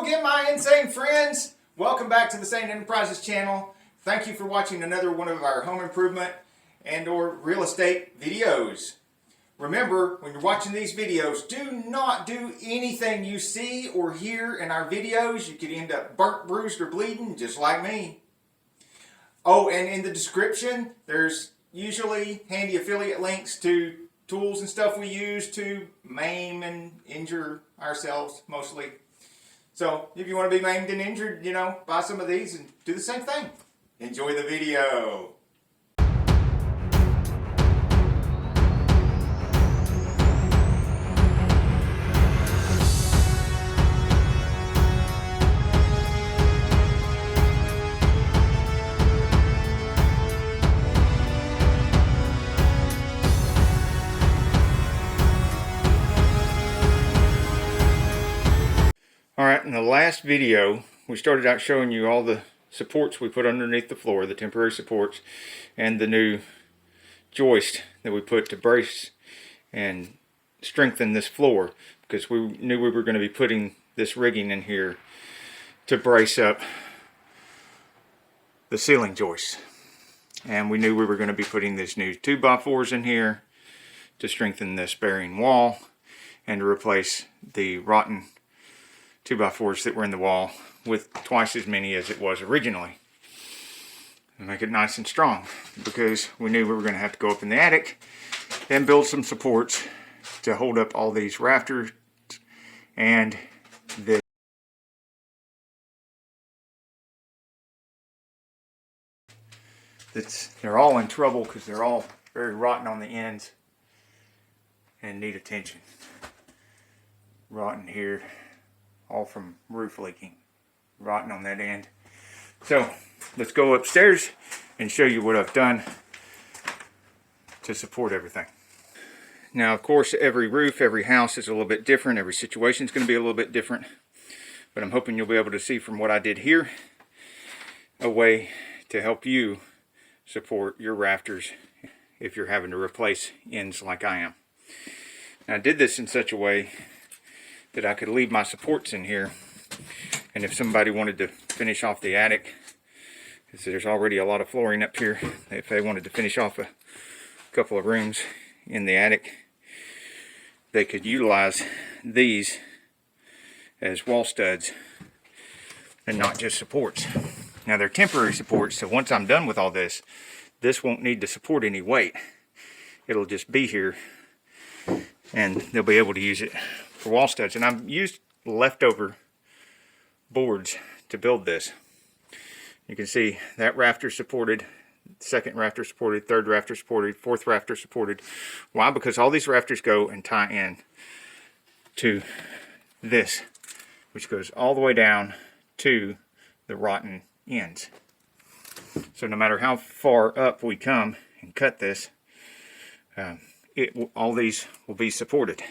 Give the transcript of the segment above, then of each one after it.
again, my insane friends. Welcome back to the Sane Enterprises channel. Thank you for watching another one of our home improvement and or real estate videos. Remember, when you're watching these videos, do not do anything you see or hear in our videos. You could end up burnt, bruised, or bleeding, just like me. Oh, and in the description, there's usually handy affiliate links to tools and stuff we use to maim and injure ourselves, mostly. So, if you want to be maimed and injured, buy some of these and do the same thing. Enjoy the video. Alright, in the last video, we started out showing you all the supports we put underneath the floor, the temporary supports, and the new joist that we put to brace and strengthen this floor, because we knew we were going to be putting this rigging in here to brace up the ceiling joists. And we knew we were going to be putting these new 2x4s in here to strengthen this bearing wall and to replace the rotten 2x4s that were in the wall with twice as many as it was originally, and make it nice and strong, because we knew we were going to have to go up in the attic and build some supports to hold up all these rafters and this. They're all in trouble because they're all very rotten on the ends and need attention. Rotten here, all from roof leaking, rotten on that end. So let's go upstairs and show you what I've done to support everything. Now, of course, every roof, every house is a little bit different. Every situation is going to be a little bit different, but I'm hoping you'll be able to see from what I did here a way to help you support your rafters if you're having to replace ends like I am. Now, I did this in such a way that I could leave my supports in here, and if somebody wanted to finish off the attic, because there's already a lot of flooring up here, if they wanted to finish off a couple of rooms in the attic, they could utilize these as wall studs and not just supports. Now, they're temporary supports, so once I'm done with all this, this won't need to support any weight. It'll just be here and they'll be able to use it for wall studs. And I've used leftover boards to build this. You can see that rafter supported, second rafter supported, third rafter supported, fourth rafter supported. Why? Because all these rafters go and tie in to this, which goes all the way down to the rotten ends. So no matter how far up we come and cut this, all these will be supported.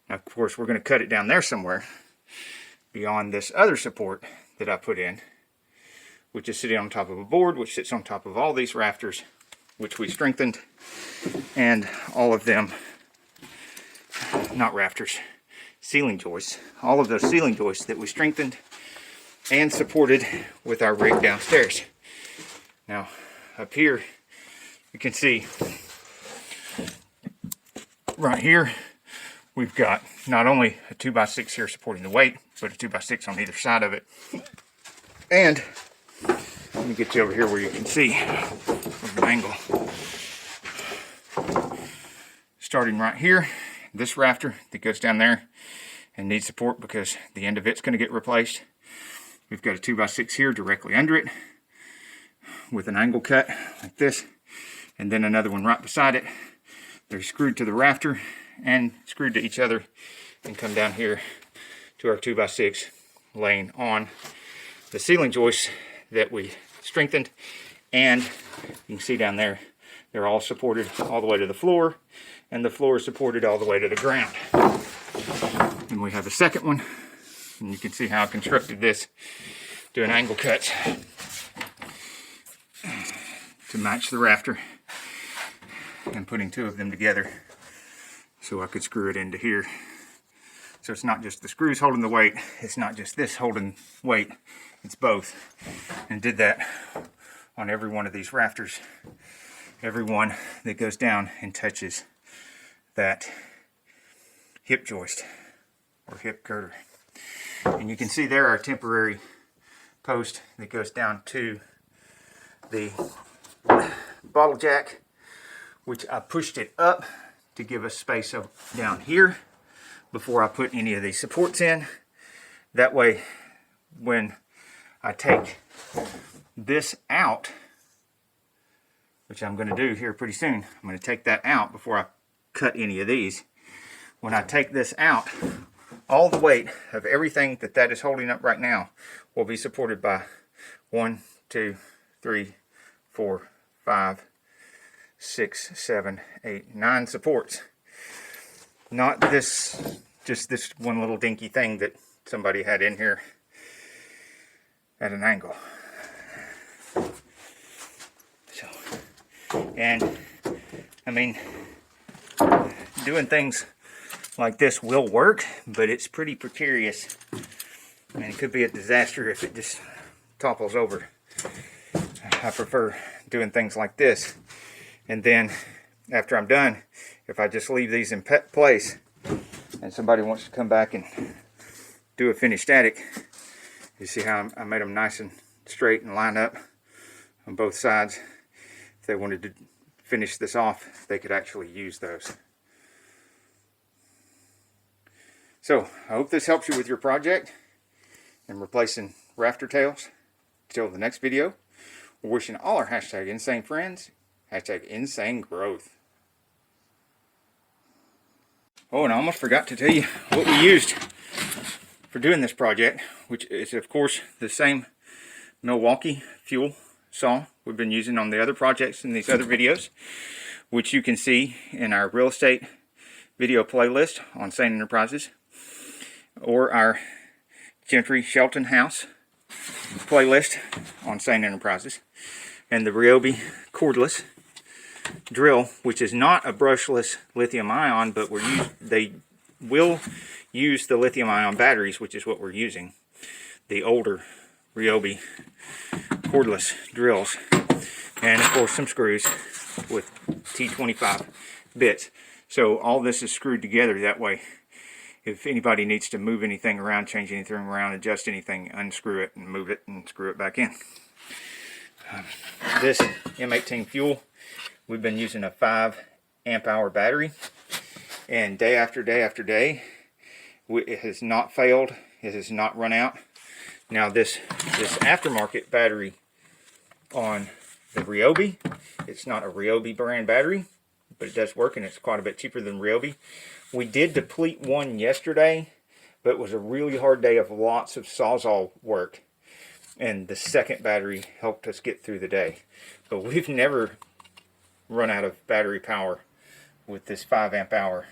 Now, of course, we're going to cut it down there somewhere beyond this other support that I put in, which is sitting on top of a board, which sits on top of all these rafters, which we strengthened, and all of them, not rafters, ceiling joists, all of those ceiling joists that we strengthened and supported with our rig downstairs. Now, up here, you can see right here, we've got not only a 2x6 here supporting the weight, but a 2x6 on either side of it. And let me get you over here where you can see from an angle. Starting right here, this rafter that goes down there and needs support because the end of it's going to get replaced. We've got a 2x6 here directly under it with an angle cut like this, and then another one right beside it. They're screwed to the rafter and screwed to each other and come down here to our 2x6 laying on the ceiling joists that we strengthened. And you can see down there, they're all supported all the way to the floor, and the floor is supported all the way to the ground. And we have a second one, and you can see how I constructed this, doing angle cuts to match the rafter and putting two of them together so I could screw it into here So it's not just the screws holding the weight, it's not just this holding weight, it's both. And did that on every one of these rafters, every one that goes down and touches that hip joist or hip girder. And you can see there our temporary post that goes down to the bottle jack, which I pushed it up to give us space down here before I put any of these supports in. That way, when I take this out, which I'm going to do here pretty soon, I'm going to take that out before I cut any of these. When I take this out, all the weight of everything that is holding up right now will be supported by 1, 2, 3, 4, 5, 6, 7, 8, 9 supports. Not this, just this one little dinky thing that somebody had in here at an angle. So, and I mean, doing things like this will work, but it's pretty precarious, and it could be a disaster if it just topples over. I prefer doing things like this, and then after I'm done, if I just leave these in place and somebody wants to come back and do a finished attic, you see how I made them nice and straight and line up on both sides. If they wanted to finish this off, they could actually use those. So I hope this helps you with your project in replacing rafter tails. Until the next video, we're wishing all our hashtag insane friends, hashtag insane growth. Oh, and I almost forgot to tell you what we used for doing this project, which is of course the same Milwaukee fuel saw we've been using on the other projects in these other videos, which you can see in our real estate video playlist on Sane Enterprises, or our Gentry Shelton house playlist on Sane Enterprises, and the Ryobi cordless drill, which is not a brushless lithium ion, but they will use the lithium ion batteries, which is what we're using, the older Ryobi cordless drills, and of course some screws with T25 bits. So all this is screwed together that way. If anybody needs to move anything around, change anything around, adjust anything, unscrew it and move it and screw it back in. This M18 fuel, we've been using a 5 amp hour battery, and day after day after day, it has not failed. It has not run out. Now this aftermarket battery on the Ryobi, it's not a Ryobi brand battery, but it does work, and it's quite a bit cheaper than Ryobi. We did deplete one yesterday, but it was a really hard day of lots of Sawzall work, and the second battery helped us get through the day. But we've never run out of battery power with this 5 amp hour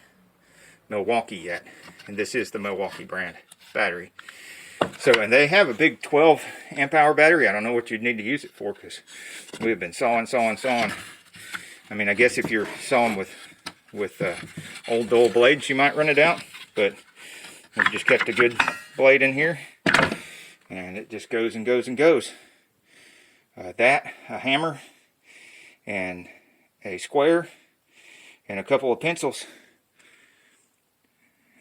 Milwaukee yet, and this is the Milwaukee brand battery. So, and they have a big 12 amp hour battery. I don't know what you'd need to use it for, because we've been sawing. I mean, I guess if you're sawing with old dull blades, you might run it out, but we've just kept a good blade in here, and it just goes and goes and goes. A hammer, and a square, and a couple of pencils,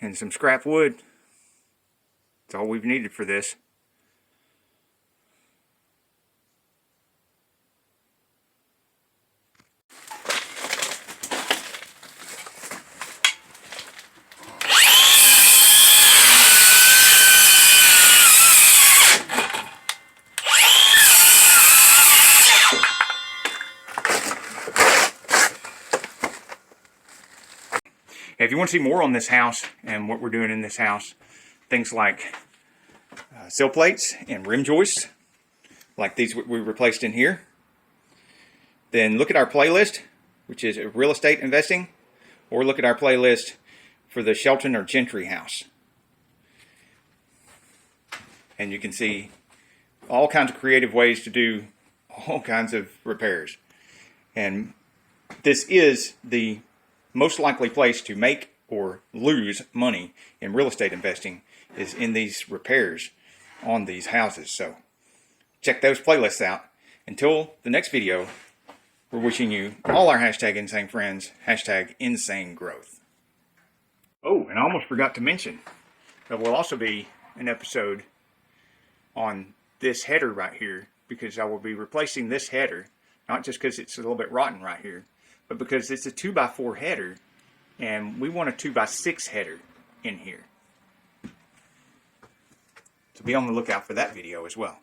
and some scrap wood. That's all we've needed for this. If you want to see more on this house and what we're doing in this house, things like sill plates and rim joists, like these we replaced in here, then look at our playlist, which is real estate investing, or look at our playlist for the Shelton or Gentry house. And you can see all kinds of creative ways to do all kinds of repairs. And this is the most likely place to make or lose money in real estate investing is in these repairs on these houses. So check those playlists out. Until the next video, we're wishing you all our hashtag insane friends, hashtag insane growth. Oh, and I almost forgot to mention, there will also be an episode on this header right here, because I will be replacing this header, not just because it's a little bit rotten right here, but because it's a 2x4 header, and we want a 2x6 header in here. So be on the lookout for that video as well.